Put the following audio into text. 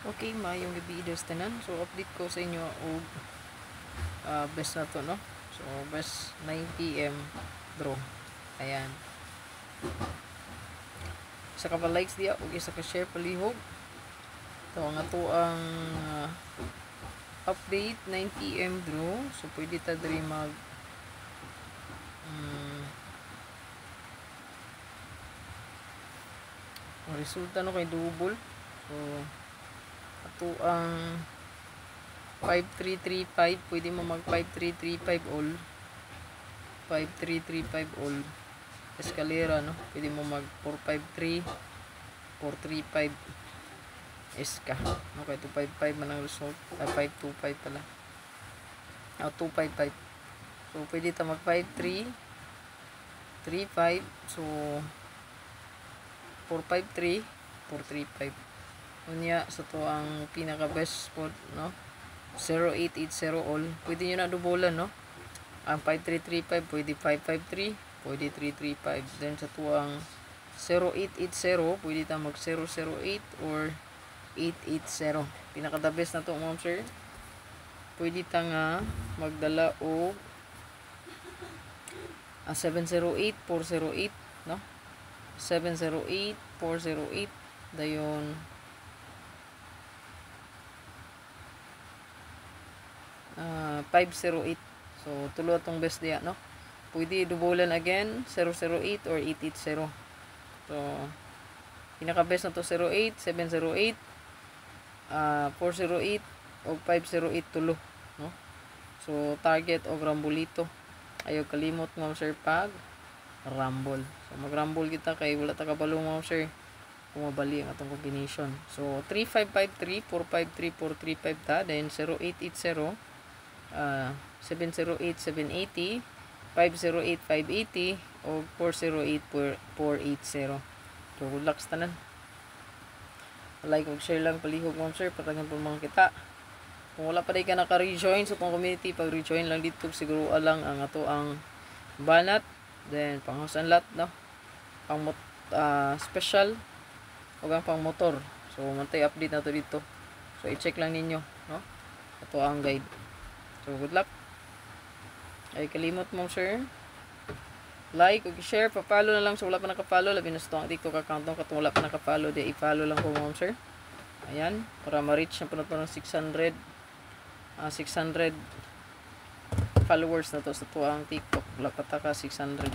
Okay, maayong gabi idos tanan. So update ko sa inyo og best na to, no? So best 9 PM draw. Ayan. Isa ka pa likes diya ug isa ka share palihog. So ang ato ang update 9 PM draw. So pwede ta diri mag ang resulta no kay double. So ato ang 5335, pwede mo mag 5335 all, 5335 all escalera, no? Pwede mo mag 453 435 eska, no? Kaya 255 man ang result, 525 pala, 255. So pwede ta mag 5335, so 453 435. Unya sa to ang pinaka best spot, no? 0880 all. Pwede nyo na dubulan, no? Ang 5335 pwede 553, pwede 335. Then sa to ang 0880 pwede ta mag 008 or 880. Pinaka the best na to, ma'am sir. Pwede ta nga magdala o 708 408, no? 708 408 dayon 508. So tulo atong best diya, no? Pwede dubulan again 008 or 880. So pinaka best na to 08, 708, 408 o 508 tulo, no? So target og rambulito. Ayaw kalimot nga sir pag rumble. So mag-rumble kita kay wala ta kabalo mo sir kung mabali ang atong combination. So 3553 453 435 ta, then 0880 708 780, 508 580 o 408 480. So good luck sa tanan. Like ug share lang palihog, ma'am sir, patagan po mga kita. Kung wala pa rin ka naka-rejoin sa itong community, pag-rejoin lang dito, siguro lang ang ato ang banat, then panghusan lot, no? Pang special o ang pang motor. So mantay update na to dito. So i-check lang ninyo, no? Ato ang guide. So good luck. Ay kalimot mo sir, like ug share, pa-follow na lang sa wala pa naka-follow, labi na sa itong TikTok account no, katong wala pa naka-follow, di i-follow lang po, ma'am sir. Ayan, para ma-reach na po na 600 followers na to sa tuang TikTok. Wala pa ta ka 600.